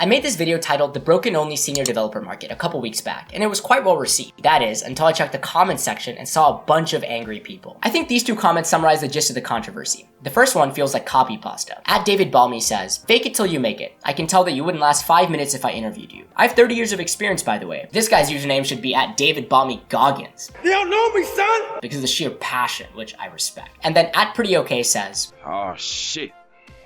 I made this video titled The Broken Only Senior Developer Market a couple weeks back, and it was quite well received. That is, until I checked the comments section and saw a bunch of angry people. I think these two comments summarize the gist of the controversy. The first one feels like copy pasta. David Balmy says, "Fake it till you make it. I can tell that you wouldn't last 5 minutes if I interviewed you. I have 30 years of experience, by the way." This guy's username should be David Balmy Goggins. You don't know me, son! Because of the sheer passion, which I respect. And then Pretty Okay says, "Oh shit,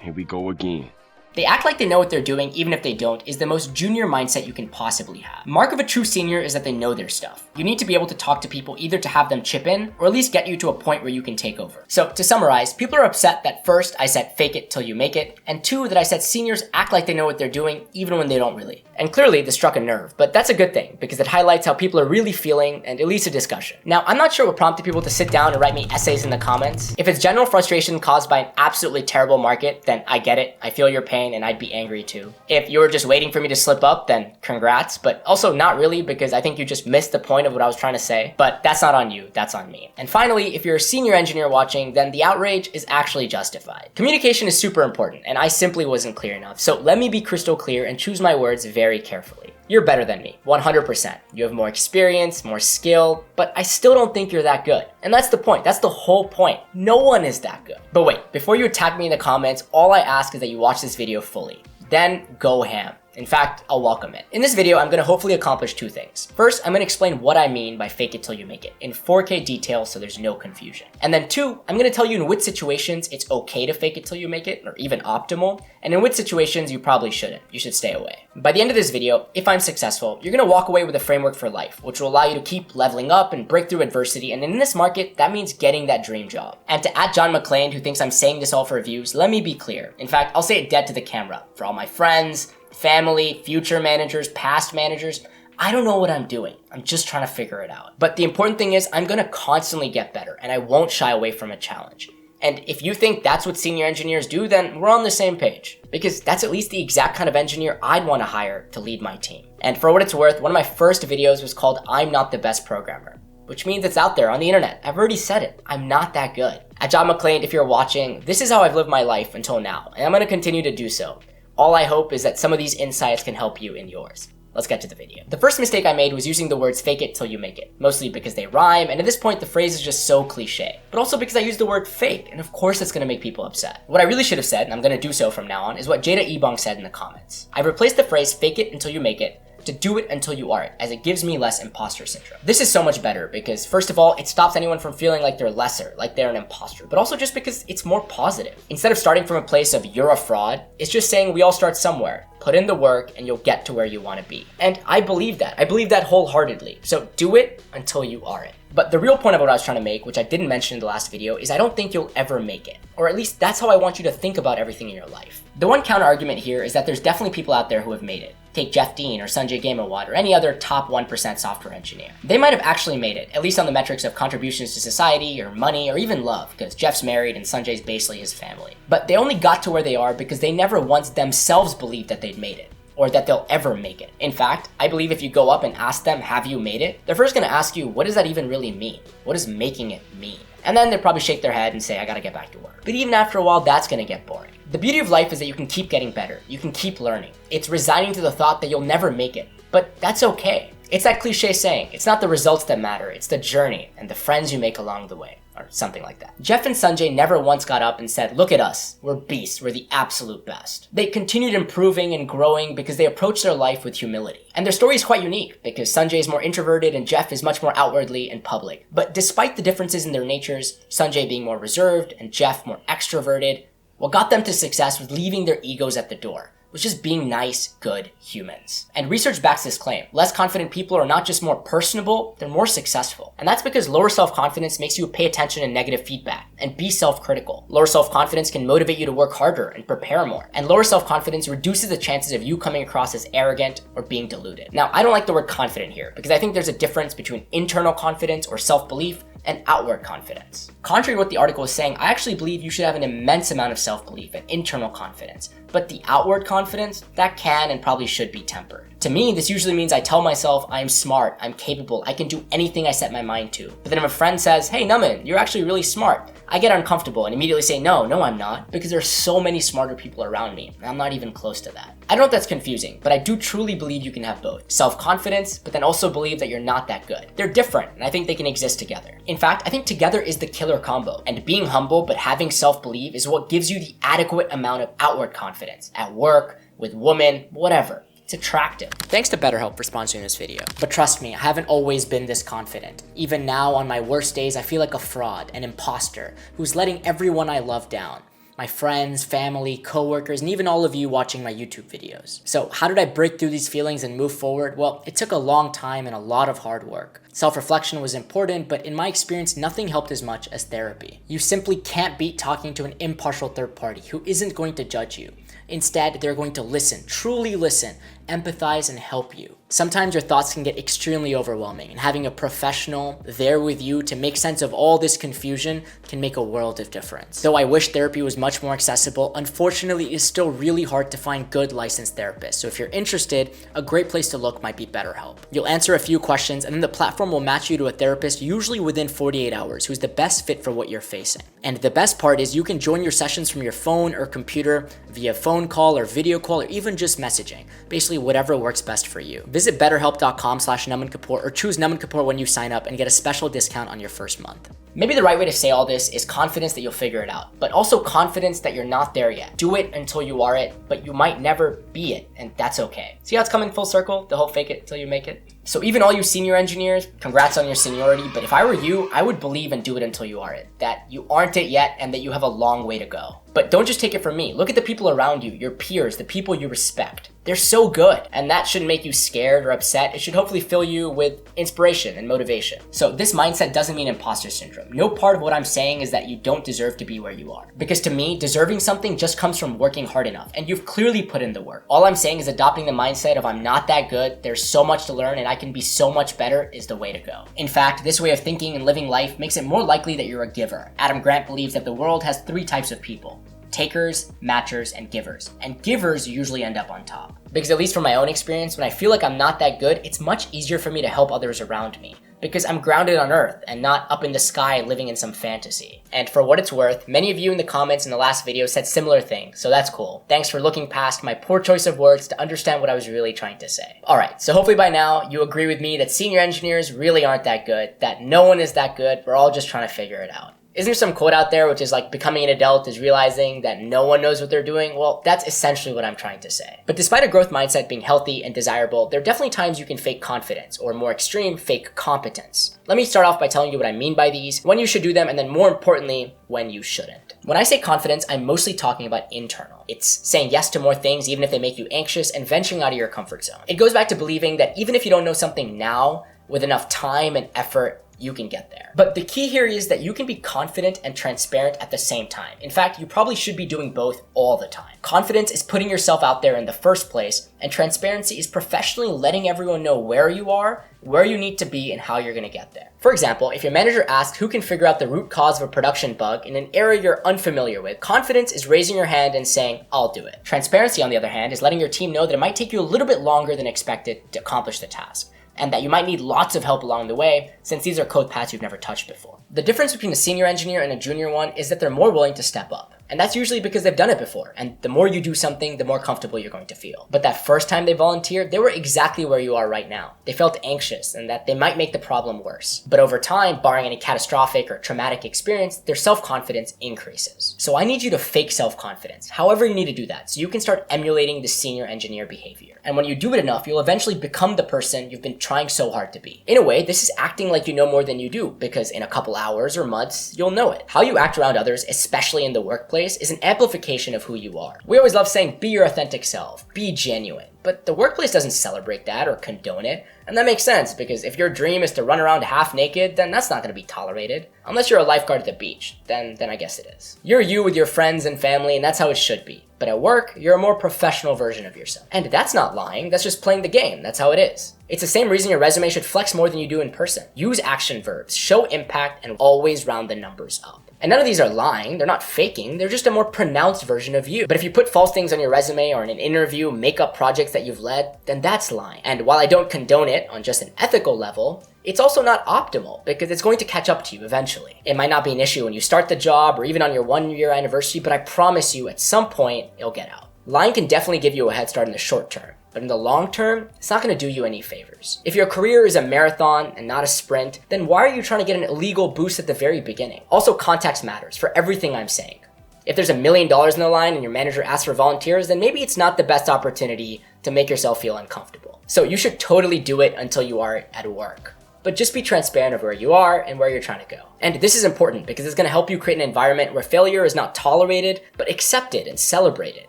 here we go again." They act like they know what they're doing even if they don't is the most junior mindset you can possibly have. Mark of a true senior is that they know their stuff. You need to be able to talk to people either to have them chip in or at least get you to a point where you can take over. So to summarize, people are upset that first I said fake it till you make it, and two that I said seniors act like they know what they're doing even when they don't really. And clearly this struck a nerve, but that's a good thing because it highlights how people are really feeling and it leads to discussion. Now I'm not sure what prompted people to sit down and write me essays in the comments. If it's general frustration caused by an absolutely terrible market, then I get it. I feel your pain and I'd be angry too. If you were just waiting for me to slip up, then congrats, but also not really because I think you just missed the point of what I was trying to say, but that's not on you, that's on me. And finally, if you're a senior engineer watching, then the outrage is actually justified. Communication is super important and I simply wasn't clear enough, so let me be crystal clear and choose my words very carefully. You're better than me, 100%. You have more experience, more skill, but I still don't think you're that good. And that's the point, that's the whole point. No one is that good. But wait, before you attack me in the comments, all I ask is that you watch this video fully. Then go ham. In fact, I'll welcome it. In this video, I'm going to hopefully accomplish two things. First, I'm going to explain what I mean by fake it till you make it in 4K detail so there's no confusion. And then two, I'm going to tell you in which situations it's okay to fake it till you make it, or even optimal, and in which situations you probably shouldn't. You should stay away. By the end of this video, if I'm successful, you're going to walk away with a framework for life, which will allow you to keep leveling up and break through adversity. And in this market, that means getting that dream job. And to John McClain, who thinks I'm saying this all for views, let me be clear. In fact, I'll say it dead to the camera. For all my friends, family, future managers, past managers, I don't know what I'm doing. I'm just trying to figure it out. But the important thing is I'm going to constantly get better and I won't shy away from a challenge. And if you think that's what senior engineers do, then we're on the same page. Because that's at least the exact kind of engineer I'd want to hire to lead my team. And for what it's worth, one of my first videos was called I'm Not the Best Programmer, which means it's out there on the internet. I've already said it. I'm not that good. John McClain, if you're watching, this is how I've lived my life until now, and I'm going to continue to do so. All I hope is that some of these insights can help you in yours. Let's get to the video. The first mistake I made was using the words fake it till you make it, mostly because they rhyme, and at this point the phrase is just so cliche, but also because I used the word fake, and of course it's gonna make people upset. What I really should have said, and I'm gonna do so from now on, is what Jada Ebong said in the comments. I've replaced the phrase fake it until you make it to do it until you are it, as it gives me less imposter syndrome. This is so much better because first of all, it stops anyone from feeling like they're lesser, like they're an imposter, but also just because it's more positive. Instead of starting from a place of you're a fraud, it's just saying we all start somewhere. Put in the work and you'll get to where you want to be. And I believe that. I believe that wholeheartedly. So do it until you are it. But the real point of what I was trying to make, which I didn't mention in the last video, is I don't think you'll ever make it. Or at least that's how I want you to think about everything in your life. The one counter argument here is that there's definitely people out there who have made it. Take Jeff Dean or Sanjay Gamawat or any other top 1% software engineer. They might have actually made it, at least on the metrics of contributions to society or money or even love, because Jeff's married and Sanjay's basically his family. But they only got to where they are because they never once themselves believed that they'd made it, or that they'll ever make it. In fact, I believe if you go up and ask them, have you made it? They're first gonna ask you, what does that even really mean? What does making it mean? And then they'll probably shake their head and say, I gotta get back to work. But even after a while, that's gonna get boring. The beauty of life is that you can keep getting better. You can keep learning. It's resigning to the thought that you'll never make it, but that's okay. It's that cliche saying, it's not the results that matter, it's the journey and the friends you make along the way, or something like that. Jeff and Sanjay never once got up and said, look at us, we're beasts, we're the absolute best. They continued improving and growing because they approached their life with humility. And their story is quite unique because Sanjay is more introverted and Jeff is much more outwardly and public. But despite the differences in their natures, Sanjay being more reserved and Jeff more extroverted, what got them to success was leaving their egos at the door. Was just being nice, good humans. And research backs this claim. Less confident people are not just more personable, they're more successful. And that's because lower self-confidence makes you pay attention to negative feedback and be self-critical. Lower self-confidence can motivate you to work harder and prepare more. And lower self-confidence reduces the chances of you coming across as arrogant or being deluded. Now, I don't like the word confident here because I think there's a difference between internal confidence or self-belief and outward confidence. Contrary to what the article is saying, I actually believe you should have an immense amount of self-belief and internal confidence. But the outward confidence, that can and probably should be tempered. To me, this usually means I tell myself I'm smart, I'm capable, I can do anything I set my mind to. But then if a friend says, hey Namanh, you're actually really smart, I get uncomfortable and immediately say, no, I'm not, because there's so many smarter people around me, and I'm not even close to that. I know that's confusing, but I do truly believe you can have both. Self-confidence, but then also believe that you're not that good. They're different, and I think they can exist together. In fact, I think together is the killer combo. And being humble but having self-belief is what gives you the adequate amount of outward confidence. At work, with women, whatever. It's attractive. Thanks to BetterHelp for sponsoring this video. But trust me, I haven't always been this confident. Even now, on my worst days, I feel like a fraud, an imposter, who's letting everyone I love down. My friends, family, coworkers, and even all of you watching my YouTube videos. So how did I break through these feelings and move forward? Well, it took a long time and a lot of hard work. Self-reflection was important, but in my experience, nothing helped as much as therapy. You simply can't beat talking to an impartial third party who isn't going to judge you. Instead, they're going to listen, truly listen, empathize, and help you. Sometimes your thoughts can get extremely overwhelming, and having a professional there with you to make sense of all this confusion can make a world of difference. Though I wish therapy was much more accessible, unfortunately, it's still really hard to find good licensed therapists. So if you're interested, a great place to look might be BetterHelp. You'll answer a few questions, and then the platform will match you to a therapist usually within 48 hours who's the best fit for what you're facing. And the best part is you can join your sessions from your phone or computer via phone call or video call or even just messaging. Basically, whatever works best for you. Visit betterhelp.com/Namanh or choose Namanh Kapur when you sign up and get a special discount on your first month. Maybe the right way to say all this is confidence that you'll figure it out, but also confidence that you're not there yet. Do it until you are it, but you might never be it, and that's okay. See how it's coming full circle? The whole fake it till you make it? So even all you senior engineers, congrats on your seniority, but if I were you, I would believe and do it until you are it. That you aren't it yet and that you have a long way to go. But don't just take it from me. Look at the people around you, your peers, the people you respect. They're so good, and that shouldn't make you scared or upset. It should hopefully fill you with inspiration and motivation. So this mindset doesn't mean imposter syndrome. No part of what I'm saying is that you don't deserve to be where you are. Because to me, deserving something just comes from working hard enough, and you've clearly put in the work. All I'm saying is adopting the mindset of I'm not that good, there's so much to learn, and I can be so much better is the way to go. In fact, this way of thinking and living life makes it more likely that you're a giver. Adam Grant believes that the world has 3 types of people: takers, matchers, and givers. And givers usually end up on top. Because at least from my own experience, when I feel like I'm not that good, it's much easier for me to help others around me. Because I'm grounded on earth and not up in the sky living in some fantasy. And for what it's worth, many of you in the comments in the last video said similar things, so that's cool. Thanks for looking past my poor choice of words to understand what I was really trying to say. Alright, so hopefully by now you agree with me that senior engineers really aren't that good, that no one is that good, we're all just trying to figure it out. Isn't there some quote out there which is like becoming an adult is realizing that no one knows what they're doing? Well, that's essentially what I'm trying to say. But despite a growth mindset being healthy and desirable, there are definitely times you can fake confidence, or more extreme, fake competence. Let me start off by telling you what I mean by these, when you should do them, and then more importantly, when you shouldn't. When I say confidence, I'm mostly talking about internal. It's saying yes to more things even if they make you anxious and venturing out of your comfort zone. It goes back to believing that even if you don't know something now, with enough time and effort, you can get there. But the key here is that you can be confident and transparent at the same time. In fact, you probably should be doing both all the time. Confidence is putting yourself out there in the first place, and transparency is professionally letting everyone know where you are, where you need to be, and how you're gonna get there. For example, if your manager asks who can figure out the root cause of a production bug in an area you're unfamiliar with, confidence is raising your hand and saying, I'll do it. Transparency, on the other hand, is letting your team know that it might take you a little bit longer than expected to accomplish the task, and that you might need lots of help along the way, since these are code paths you've never touched before. The difference between a senior engineer and a junior one is that they're more willing to step up. And that's usually because they've done it before, and the more you do something, the more comfortable you're going to feel. But that first time they volunteered, they were exactly where you are right now. They felt anxious and that they might make the problem worse. But over time, barring any catastrophic or traumatic experience, their self-confidence increases. So I need you to fake self-confidence, however you need to do that, so you can start emulating the senior engineer behavior. And when you do it enough, you'll eventually become the person you've been trying so hard to be. In a way, this is acting like you know more than you do, because in a couple hours or months, you'll know it. How you act around others, especially in the workplace, is an amplification of who you are. We always love saying, be your authentic self, be genuine. But the workplace doesn't celebrate that or condone it. And that makes sense, because if your dream is to run around half naked, then that's not going to be tolerated. Unless you're a lifeguard at the beach, then I guess it is. You're you with your friends and family, and that's how it should be. But at work, you're a more professional version of yourself. And that's not lying, that's just playing the game. That's how it is. It's the same reason your resume should flex more than you do in person. Use action verbs, show impact, and always round the numbers up. And none of these are lying, they're not faking, they're just a more pronounced version of you. But if you put false things on your resume or in an interview, make up projects that you've led, then that's lying. And while I don't condone it on just an ethical level, it's also not optimal, because it's going to catch up to you eventually. It might not be an issue when you start the job or even on your 1-year anniversary, but I promise you at some point, it'll get out. Lying can definitely give you a head start in the short term, but in the long term, it's not going to do you any favors. If your career is a marathon and not a sprint, then why are you trying to get an illegal boost at the very beginning? Also, context matters for everything I'm saying. If there's $1 million in the line and your manager asks for volunteers, then maybe it's not the best opportunity to make yourself feel uncomfortable. So you should totally do it until you are at work. But just be transparent of where you are and where you're trying to go. And this is important because it's going to help you create an environment where failure is not tolerated, but accepted and celebrated.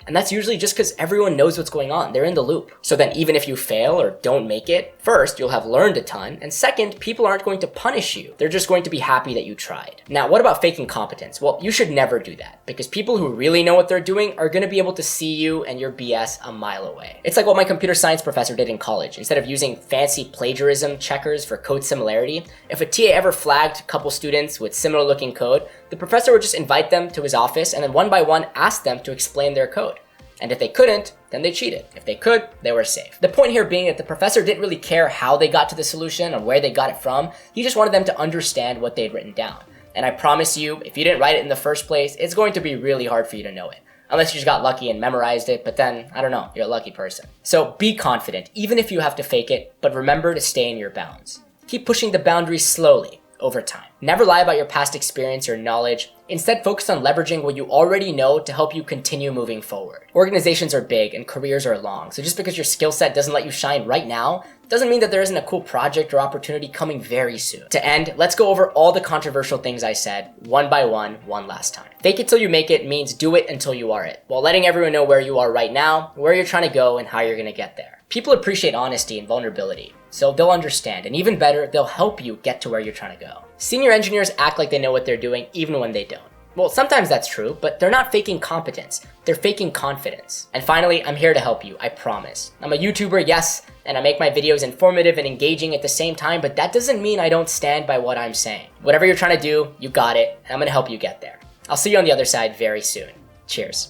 And that's usually just because everyone knows what's going on. They're in the loop. So then even if you fail or don't make it, first, you'll have learned a ton. And second, people aren't going to punish you. They're just going to be happy that you tried. Now, what about faking competence? Well, you should never do that because people who really know what they're doing are going to be able to see you and your BS a mile away. It's like what my computer science professor did in college. Instead of using fancy plagiarism checkers for code similarity, if a TA ever flagged a couple students with similar looking code, the professor would just invite them to his office and then one by one ask them to explain their code. And if they couldn't, then they cheated. If they could, they were safe. The point here being that the professor didn't really care how they got to the solution or where they got it from. He just wanted them to understand what they'd written down. And I promise you, if you didn't write it in the first place, it's going to be really hard for you to know it. Unless you just got lucky and memorized it, but then, I don't know, you're a lucky person. So be confident, even if you have to fake it, but remember to stay in your bounds. Keep pushing the boundaries slowly, over time. Never lie about your past experience or knowledge. Instead, focus on leveraging what you already know to help you continue moving forward. Organizations are big and careers are long, so just because your skill set doesn't let you shine right now, doesn't mean that there isn't a cool project or opportunity coming very soon. To end, let's go over all the controversial things I said, one by one last time. Fake it till you make it means do it until you are it, while letting everyone know where you are right now, where you're trying to go, and how you're gonna get there. People appreciate honesty and vulnerability, so they'll understand, and even better, they'll help you get to where you're trying to go. Senior engineers act like they know what they're doing even when they don't. Well, sometimes that's true, but they're not faking competence. They're faking confidence. And finally, I'm here to help you, I promise. I'm a YouTuber, yes, and I make my videos informative and engaging at the same time, but that doesn't mean I don't stand by what I'm saying. Whatever you're trying to do, you got it, and I'm gonna help you get there. I'll see you on the other side very soon. Cheers.